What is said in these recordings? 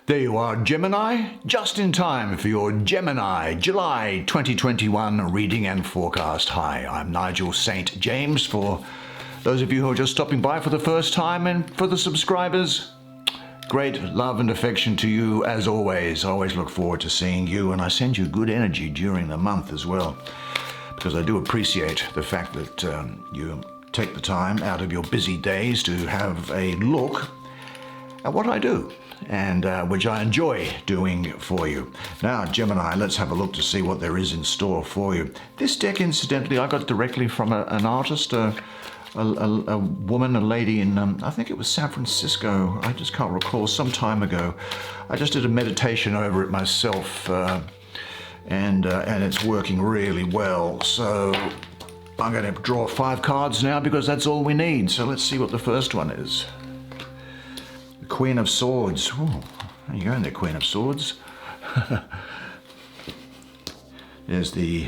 There you are, Gemini, just in time for your Gemini July 2021 reading and forecast. Hi, I'm Nigel Saint James. For those of you who are just stopping by for the first time, and for the subscribers, great love and affection to you as always. I always look forward to seeing you, and I send you good energy during the month as well, because I do appreciate the fact that you take the time out of your busy days to have a look at what I do, and which I enjoy doing for you. Now, Gemini, let's have a look to see what there is in store for you. This deck, incidentally, I got directly from an artist, a woman, a lady in, I think it was San Francisco. I just can't recall, some time ago. I just did a meditation over it myself, and it's working really well. So I'm going to draw 5 cards now because that's all we need. So let's see what the first one is. The Queen of Swords. Oh, there you go, there, Queen of Swords. There's the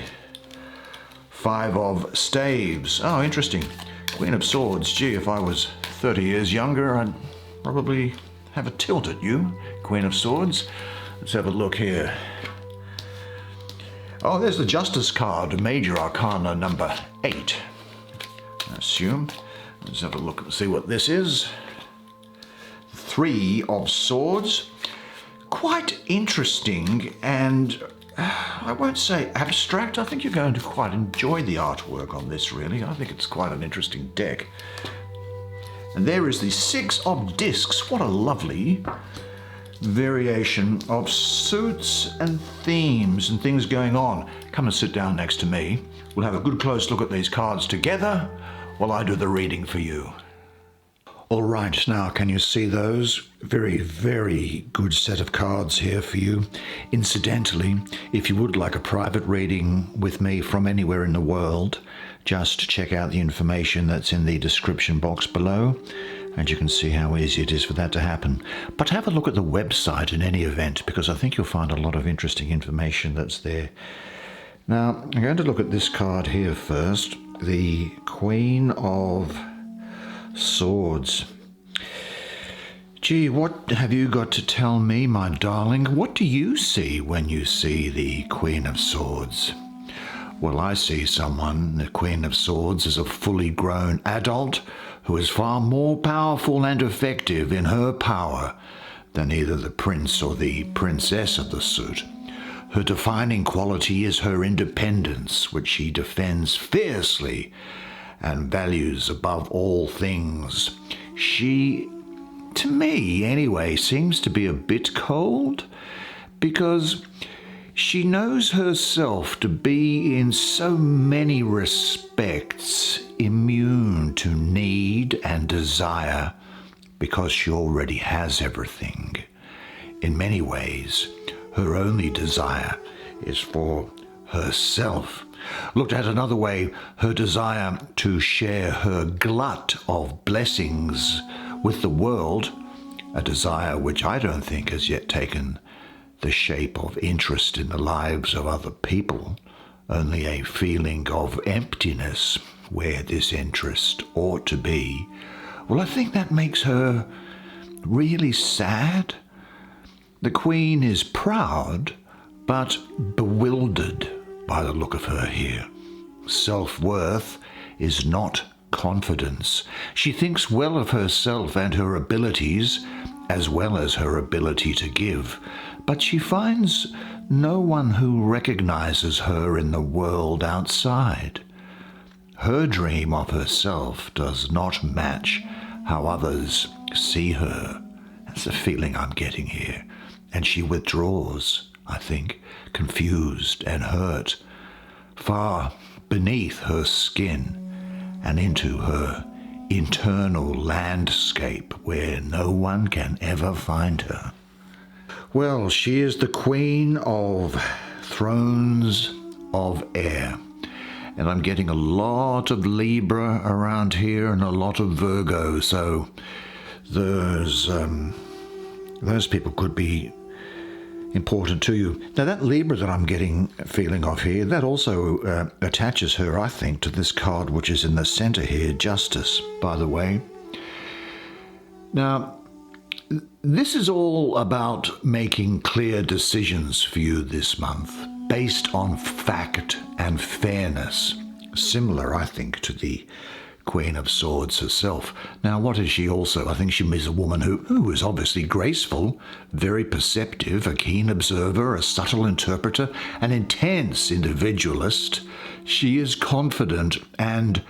5 of Staves. Oh, interesting. Queen of Swords. Gee, if I was 30 years younger, I'd probably have a tilt at you, Queen of Swords. Let's have a look here. Oh, there's the Justice card, Major Arcana number 8, I assume. Let's have a look and see what this is. 3 of Swords. Quite interesting, and I won't say abstract. I think you're going to quite enjoy the artwork on this, really. I think it's quite an interesting deck. And there is the 6 of Discs. What a lovely variation of suits and themes and things going on. Come and sit down next to me. We'll have a good close look at these cards together while I do the reading for you. All right, now can you see those? Very, very good set of cards here for you. Incidentally, if you would like a private reading with me from anywhere in the world, just check out the information that's in the description box below, and you can see how easy it is for that to happen. But have a look at the website in any event, because I think you'll find a lot of interesting information that's there. Now, I'm going to look at this card here first, the Queen of Swords. Gee, what have you got to tell me, my darling? What do you see when you see the Queen of Swords? Well, I see someone, the Queen of Swords, as a fully grown adult who is far more powerful and effective in her power than either the prince or the princess of the suit. Her defining quality is her independence, which she defends fiercely and values above all things. She, to me anyway, seems to be a bit cold, because she knows herself to be in so many respects immune to need and desire, because she already has everything. In many ways, her only desire is for herself. Looked at another way, her desire to share her glut of blessings with the world, a desire which I don't think has yet taken the shape of interest in the lives of other people, only a feeling of emptiness where this interest ought to be. Well, I think that makes her really sad. The Queen is proud, but bewildered by the look of her here. Self-worth is not confidence. She thinks well of herself and her abilities, as well as her ability to give, but she finds no one who recognizes her in the world outside. Her dream of herself does not match how others see her. That's the feeling I'm getting here. And she withdraws, I think, confused and hurt, far beneath her skin and into her internal landscape where no one can ever find her. Well, she is the Queen of Thrones of Air. And I'm getting a lot of Libra around here and a lot of Virgo, so those people could be important to you. Now, that Libra that I'm getting a feeling of here, that also attaches her, I think, to this card which is in the center here, Justice, by the way. Now, This is all about making clear decisions for you this month, based on fact and fairness. Similar, I think, to the Queen of Swords herself. Now, what is she also? I think she is a woman who is obviously graceful, very perceptive, a keen observer, a subtle interpreter, an intense individualist. She is confident and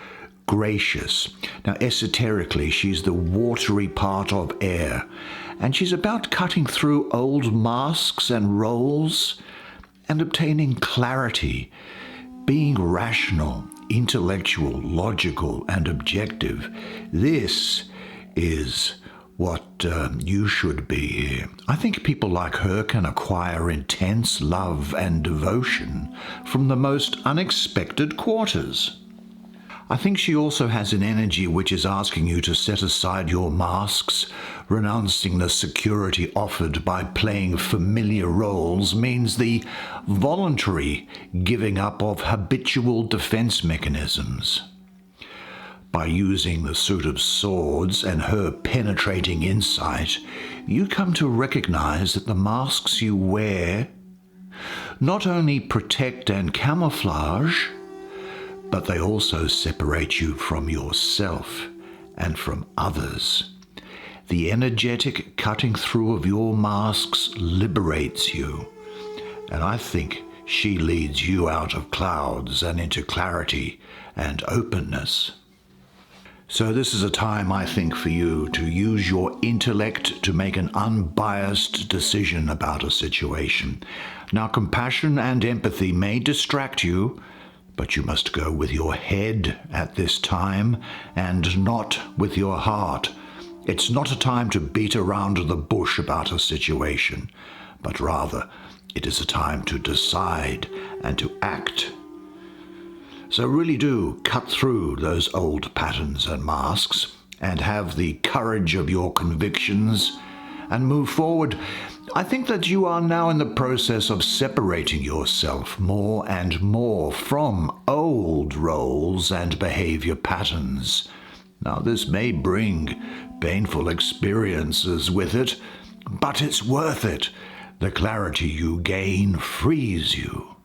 gracious. Now, esoterically, she's the watery part of air, and she's about cutting through old masks and roles and obtaining clarity, being rational, intellectual, logical, and objective. This is what you should be here. I think people like her can acquire intense love and devotion from the most unexpected quarters. I think she also has an energy which is asking you to set aside your masks. Renouncing the security offered by playing familiar roles means the voluntary giving up of habitual defense mechanisms. By using the suit of swords and her penetrating insight, you come to recognize that the masks you wear not only protect and camouflage, but they also separate you from yourself and from others. The energetic cutting through of your masks liberates you, and I think she leads you out of clouds and into clarity and openness. So this is a time, I think, for you to use your intellect to make an unbiased decision about a situation. Now, compassion and empathy may distract you, but you must go with your head at this time and not with your heart. It's not a time to beat around the bush about a situation, but rather it is a time to decide and to act. So really do cut through those old patterns and masks and have the courage of your convictions and move forward. I think that you are now in the process of separating yourself more and more from old roles and behavior patterns. Now, this may bring painful experiences with it, but it's worth it. The clarity you gain frees you.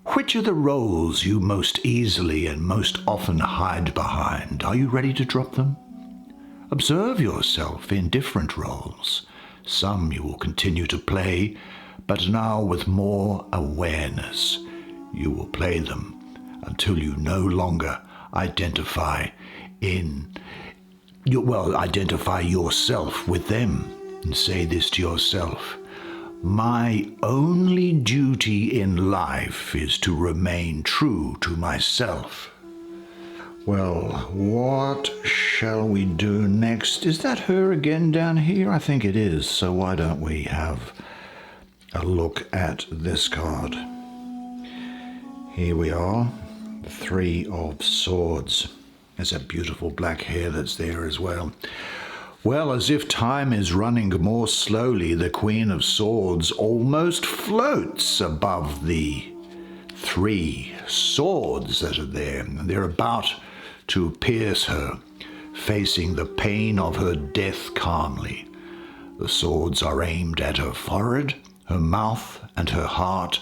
Which are the roles you most easily and most often hide behind? Are you ready to drop them? Observe yourself in different roles. Some you will continue to play, but now with more awareness. You will play them until you no longer identify yourself with them, and say this to yourself: my only duty in life is to remain true to myself. Well, what shall we do next? Is that her again down here? I think it is, so why don't we have a look at this card? Here we are, the Three of Swords. There's that beautiful black hair that's there as well. Well, as if time is running more slowly, the Queen of Swords almost floats above the three swords that are there. They're about to pierce her, facing the pain of her death calmly. The swords are aimed at her forehead, her mouth, and her heart,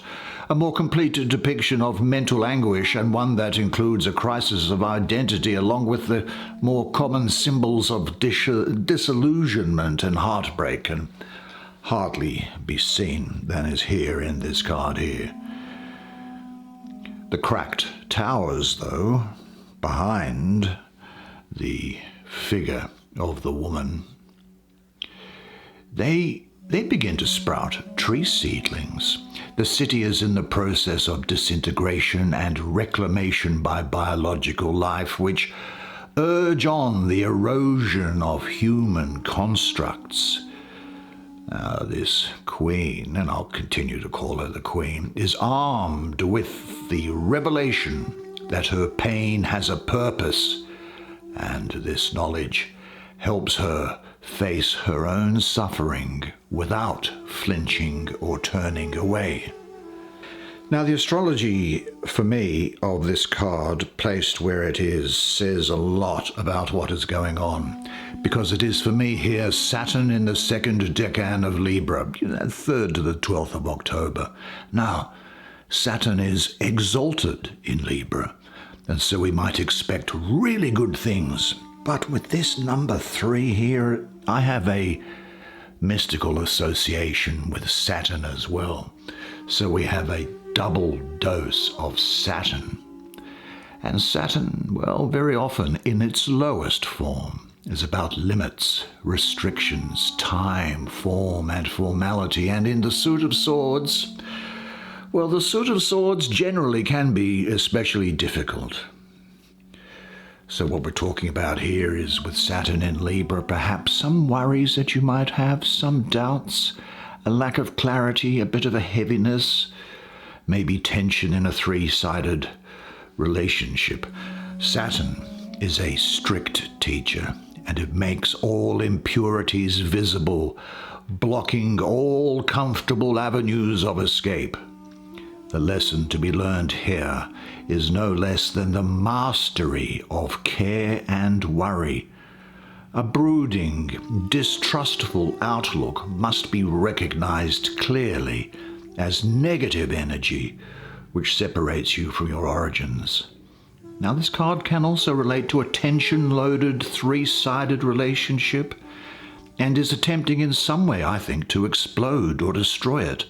a more complete depiction of mental anguish, and one that includes a crisis of identity along with the more common symbols of disillusionment and heartbreak, can hardly be seen than is here in this card here. The cracked towers, though, behind the figure of the woman, they begin to sprout tree seedlings. The city is in the process of disintegration and reclamation by biological life, which urge on the erosion of human constructs. This queen, and I'll continue to call her the queen, is armed with the revelation that her pain has a purpose, and this knowledge helps her face her own suffering without flinching or turning away. Now, the astrology, for me, of this card, placed where it is, says a lot about what is going on. Because it is, for me here, Saturn in the second decan of Libra, 3rd to the 12th of October. Now, Saturn is exalted in Libra, and so we might expect really good things. But with this number 3 here, I have a mystical association with Saturn as well. So we have a double dose of Saturn. And Saturn, well, very often in its lowest form, is about limits, restrictions, time, form, and formality. And in the suit of swords, well, the suit of swords generally can be especially difficult. So what we're talking about here is, with Saturn in Libra, perhaps some worries that you might have, some doubts, a lack of clarity, a bit of a heaviness, maybe tension in a three-sided relationship. Saturn is a strict teacher, and it makes all impurities visible, blocking all comfortable avenues of escape. The lesson to be learned here is no less than the mastery of care and worry. A brooding, distrustful outlook must be recognized clearly as negative energy which separates you from your origins. Now, this card can also relate to a tension-loaded, three-sided relationship and is attempting in some way, I think, to explode or destroy it.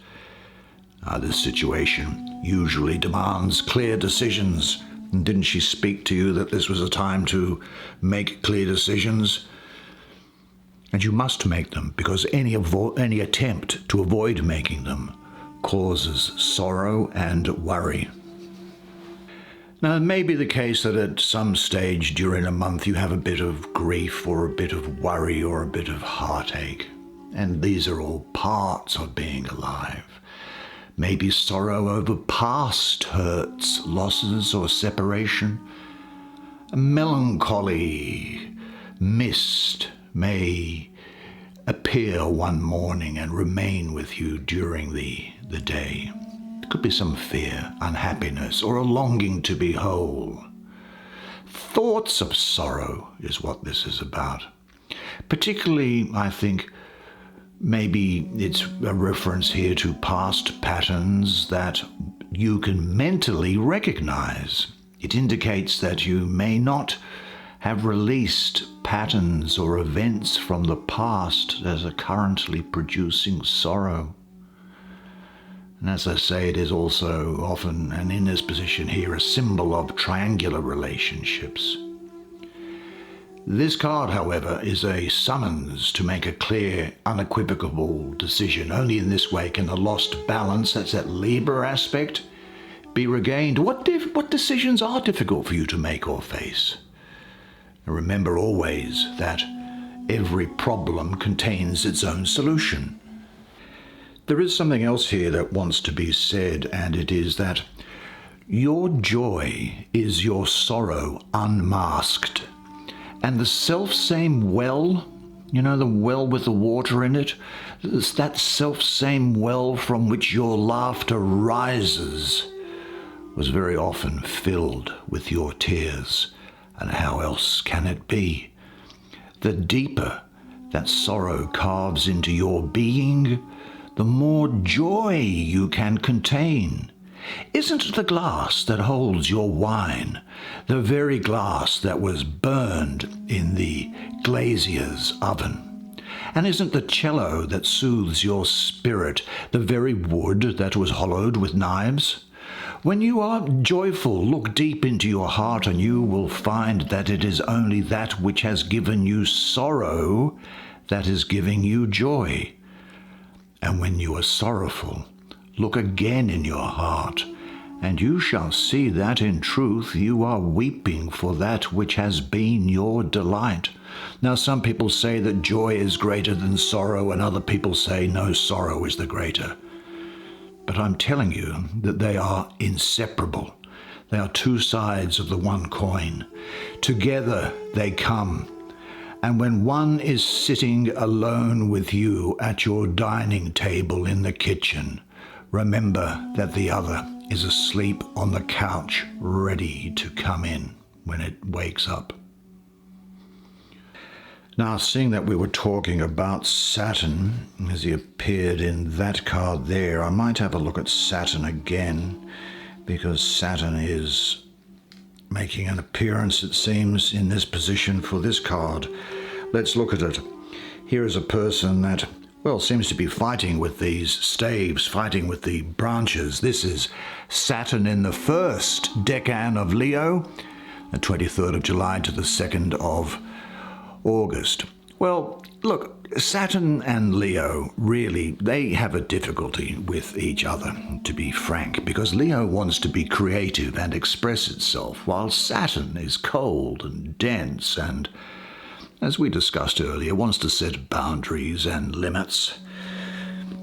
This situation usually demands clear decisions. And didn't she speak to you that this was a time to make clear decisions? And you must make them, because any attempt to avoid making them causes sorrow and worry. Now, it may be the case that at some stage during a month you have a bit of grief or a bit of worry or a bit of heartache. And these are all parts of being alive. Maybe sorrow over past hurts, losses, or separation. A melancholy mist may appear one morning and remain with you during the day. It could be some fear, unhappiness, or a longing to be whole. Thoughts of sorrow is what this is about. Particularly, I think, maybe it's a reference here to past patterns that you can mentally recognize. It indicates that you may not have released patterns or events from the past that are currently producing sorrow. And as I say, it is also often, and in this position here, a symbol of triangular relationships. This card, however, is a summons to make a clear, unequivocal decision. Only in this way can the lost balance, that's that Libra aspect, be regained. What decisions are difficult for you to make or face? And remember always that every problem contains its own solution. There is something else here that wants to be said, and it is that your joy is your sorrow unmasked. And the self-same well, the well with the water in it, it's that self-same well from which your laughter rises, was very often filled with your tears. And how else can it be? The deeper that sorrow carves into your being, the more joy you can contain. Isn't the glass that holds your wine the very glass that was burned in the glazier's oven? And isn't the cello that soothes your spirit the very wood that was hollowed with knives? When you are joyful, look deep into your heart, and you will find that it is only that which has given you sorrow that is giving you joy. And when you are sorrowful, look again in your heart, and you shall see that in truth you are weeping for that which has been your delight. Now, some people say that joy is greater than sorrow, and other people say no, sorrow is the greater. But I'm telling you that they are inseparable. They are two sides of the one coin. Together they come. And when one is sitting alone with you at your dining table in the kitchen, remember that the other is asleep on the couch, ready to come in when it wakes up. Now, seeing that we were talking about Saturn, as he appeared in that card there, I might have a look at Saturn again, because Saturn is making an appearance, it seems, in this position for this card. Let's look at it. Here is a person that, well, seems to be fighting with these staves, fighting with the branches. This is Saturn in the first decan of Leo, the 23rd of July to the 2nd of August. Well, look, Saturn and Leo, really, they have a difficulty with each other, to be frank, because Leo wants to be creative and express itself, while Saturn is cold and dense and, as we discussed earlier, wants to set boundaries and limits.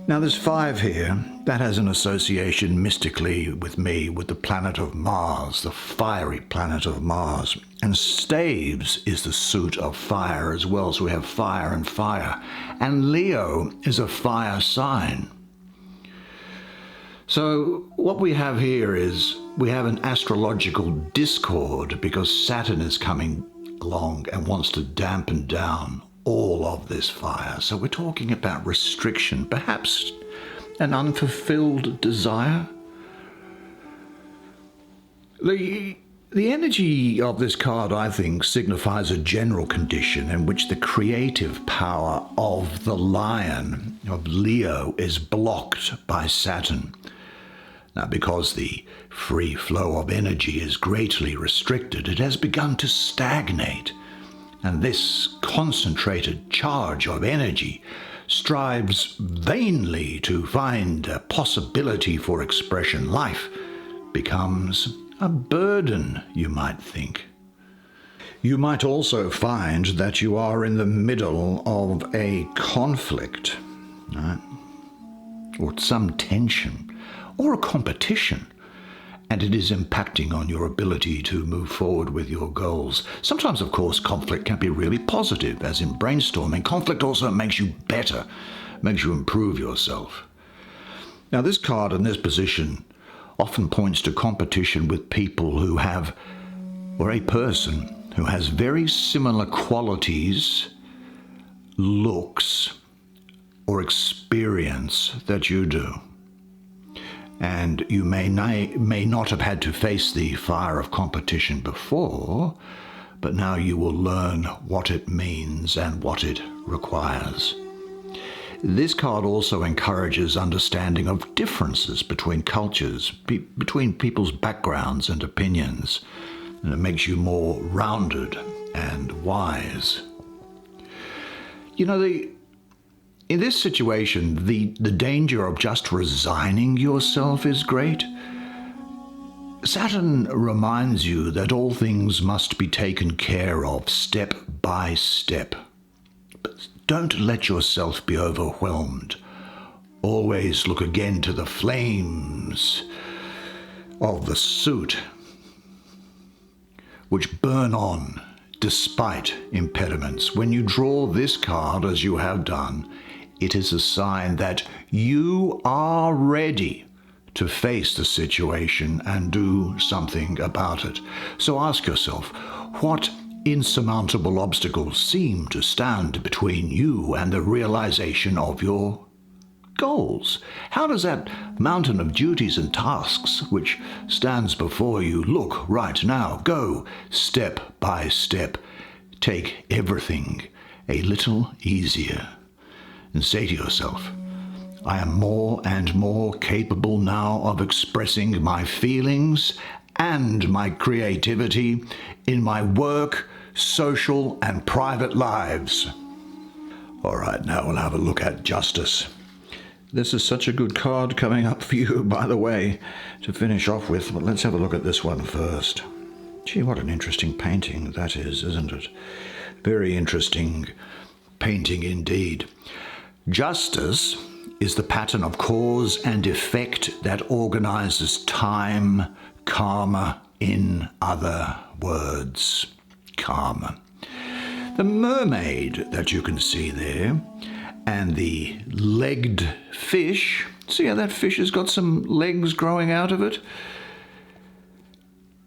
Now, there's 5 here. That has an association mystically with me, with the planet of Mars, the fiery planet of Mars. And staves is the suit of fire as well, so we have fire and fire. And Leo is a fire sign. So what we have here is we have an astrological discord, because Saturn is coming along and wants to dampen down all of this fire. So we're talking about restriction, perhaps an unfulfilled desire. The energy of this card, I think, signifies a general condition in which the creative power of the lion, of Leo, is blocked by Saturn. Now, because the free flow of energy is greatly restricted, it has begun to stagnate. And this concentrated charge of energy strives vainly to find a possibility for expression. Life becomes a burden, you might think. You might also find that you are in the middle of a conflict, right? Or some tension, or a competition. And it is impacting on your ability to move forward with your goals. Sometimes, of course, conflict can be really positive, as in brainstorming. Conflict also makes you better, makes you improve yourself. Now, this card in this position often points to competition with people who have, or a person who has very similar qualities, looks, or experience that you do. And you may not have had to face the fire of competition before, but now you will learn what it means and what it requires. This card also encourages understanding of differences between cultures, between people's backgrounds and opinions, and it makes you more rounded and wise. You know, in this situation, the danger of just resigning yourself is great. Saturn reminds you that all things must be taken care of step by step. But don't let yourself be overwhelmed. Always look again to the flames of the suit, which burn on despite impediments. When you draw this card, as you have done, it is a sign that you are ready to face the situation and do something about it. So ask yourself, what insurmountable obstacles seem to stand between you and the realization of your goals? How does that mountain of duties and tasks which stands before you look right now? Go step by step. Take everything a little easier. And say to yourself, I am more and more capable now of expressing my feelings and my creativity in my work, social, and private lives. All right, now we'll have a look at justice. This is such a good card coming up for you, by the way, to finish off with. But let's have a look at this one first. Gee, what an interesting painting that is, isn't it? Very interesting painting indeed. Justice is the pattern of cause and effect that organizes time, karma, in other words, karma. The mermaid that you can see there and the legged fish See how that fish has got some legs growing out of it?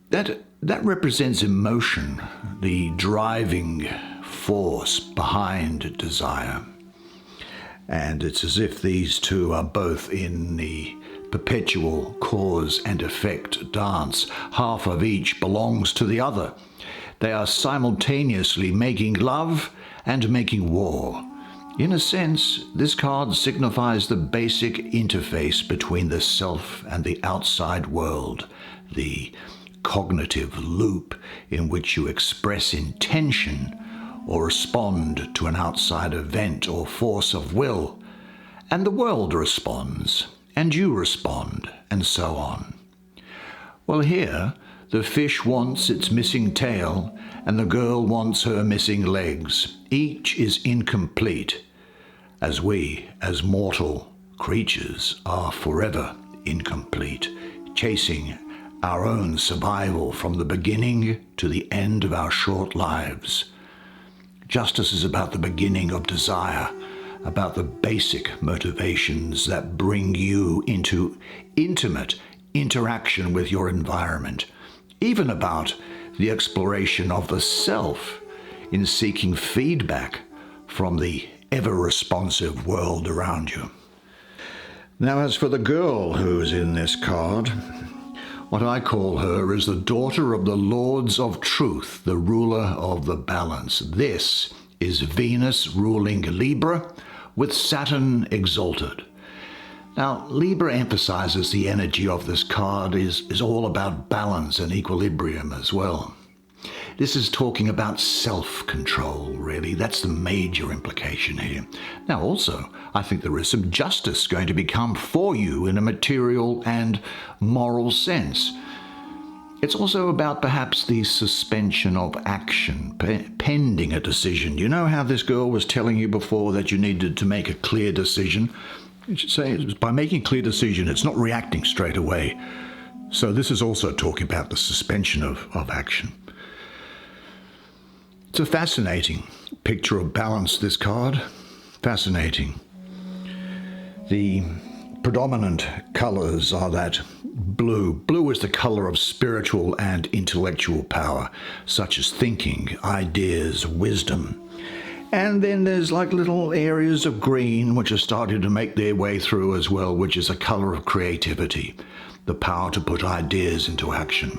That represents emotion, the driving force behind desire. And it's as if these two are both in the perpetual cause and effect dance. Half of each belongs to the other. They are simultaneously making love and making war. In a sense, this card signifies the basic interface between the self and the outside world, the cognitive loop in which you express intention or respond to an outside event or force of will, and the world responds, and you respond, and so on. Well, here, the fish wants its missing tail, and the girl wants her missing legs. Each is incomplete, as we, as mortal creatures, are forever incomplete, chasing our own survival from the beginning to the end of our short lives. Justice is about the beginning of desire, about the basic motivations that bring you into intimate interaction with your environment, even about the exploration of the self in seeking feedback from the ever-responsive world around you. Now, as for the girl who's in this card, what I call her is the daughter of the Lords of Truth, the ruler of the balance. This is Venus ruling Libra with Saturn exalted. Now, Libra emphasizes the energy of this card is all about balance and equilibrium as well. This is talking about self-control, really. That's the major implication here. Now, also, I think there is some justice going to become for you in a material and moral sense. It's also about perhaps the suspension of action, pending a decision. You know how this girl was telling you before that you needed to make a clear decision? You should say, by making a clear decision, it's not reacting straight away. So this is also talking about the suspension of action. It's a fascinating picture of balance, this card. Fascinating. The predominant colors are that blue. Blue is the color of spiritual and intellectual power, such as thinking, ideas, wisdom. And then there's like little areas of green which are starting to make their way through as well, which is a color of creativity, the power to put ideas into action.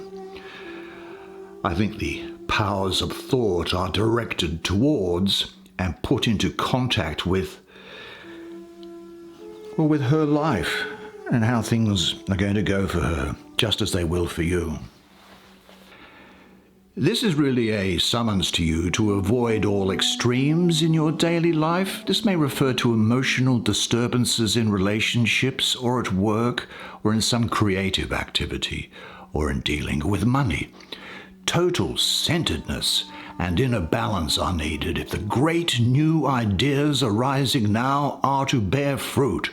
I think the powers of thought are directed towards and put into contact with her life and how things are going to go for her, just as they will for you. This is really a summons to you to avoid all extremes in your daily life. This may refer to emotional disturbances in relationships or at work or in some creative activity or in dealing with money. Total centeredness and inner balance are needed if the great new ideas arising now are to bear fruit.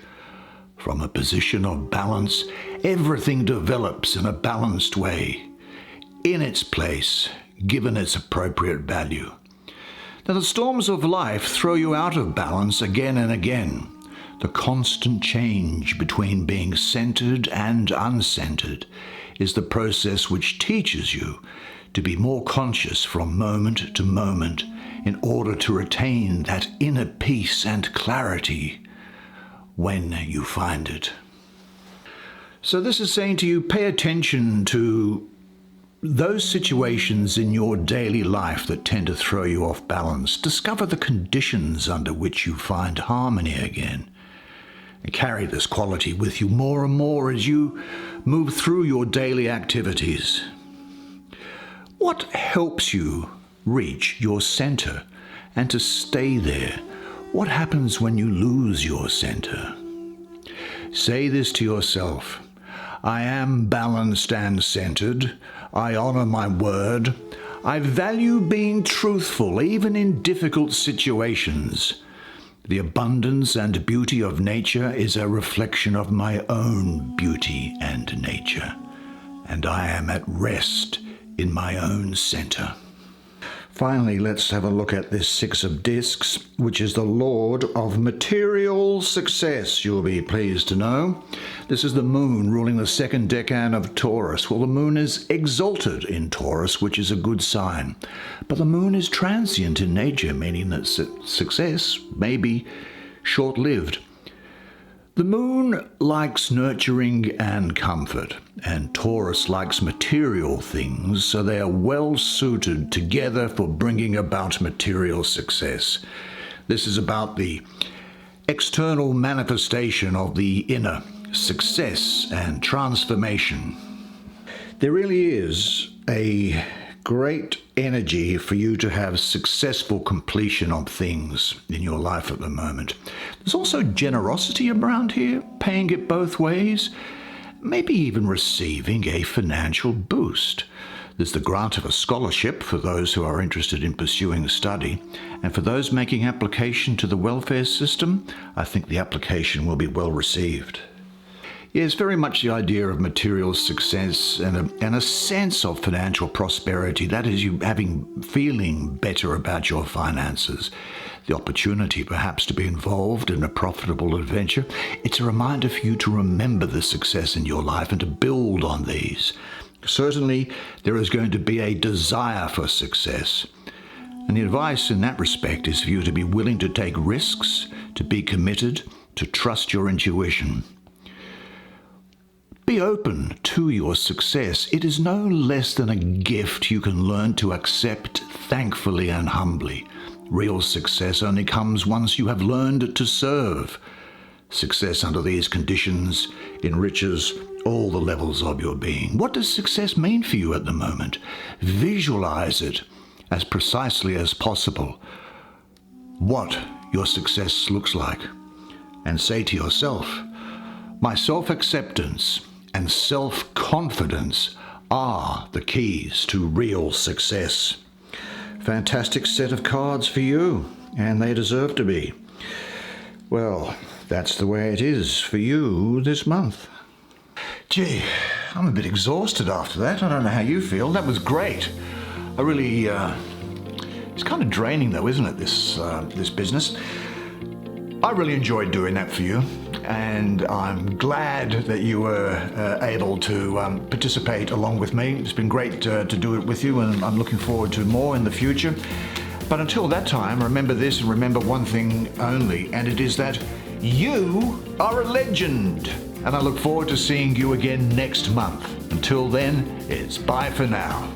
From a position of balance, everything develops in a balanced way, in its place, given its appropriate value. Now, the storms of life throw you out of balance again and again. The constant change between being centered and uncentered is the process which teaches you to be more conscious from moment to moment in order to retain that inner peace and clarity when you find it. So this is saying to you, pay attention to those situations in your daily life that tend to throw you off balance. Discover the conditions under which you find harmony again. And carry this quality with you more and more as you move through your daily activities. What helps you reach your center and to stay there? What happens when you lose your center? Say this to yourself: I am balanced and centered. I honor my word. I value being truthful even in difficult situations. The abundance and beauty of nature is a reflection of my own beauty and nature, and I am at rest in my own center. Finally, let's have a look at this Six of Discs, which is the Lord of Material Success, you'll be pleased to know. This is the moon ruling the second decan of Taurus. Well, the moon is exalted in Taurus, which is a good sign. But the moon is transient in nature, meaning that success may be short-lived. The moon likes nurturing and comfort, and Taurus likes material things, so they are well suited together for bringing about material success. This is about the external manifestation of the inner success and transformation. There really is a great energy for you to have successful completion of things in your life at the moment. There's also generosity around here, paying it both ways, maybe even receiving a financial boost. There's the grant of a scholarship for those who are interested in pursuing a study, and for those making application to the welfare system, I think the application will be well received. Yes, very much the idea of material success and a sense of financial prosperity. That is, you feeling better about your finances. The opportunity perhaps to be involved in a profitable adventure. It's a reminder for you to remember the success in your life and to build on these. Certainly, there is going to be a desire for success. And the advice in that respect is for you to be willing to take risks, to be committed, to trust your intuition. Be open to your success. It is no less than a gift you can learn to accept thankfully and humbly. Real success only comes once you have learned to serve. Success under these conditions enriches all the levels of your being. What does success mean for you at the moment? Visualize it as precisely as possible, what your success looks like, and say to yourself, my self-acceptance and self-confidence are the keys to real success. Fantastic set of cards for you, and they deserve to be. Well, that's the way it is for you this month. Gee, I'm a bit exhausted after that. I don't know how you feel. That was great. I really, it's kind of draining though, isn't it, this business? I really enjoyed doing that for you, and I'm glad that you were able to participate along with me. It's been great to do it with you, and I'm looking forward to more in the future. But until that time, remember this, and remember one thing only, and it is that you are a legend. And I look forward to seeing you again next month. Until then, it's bye for now.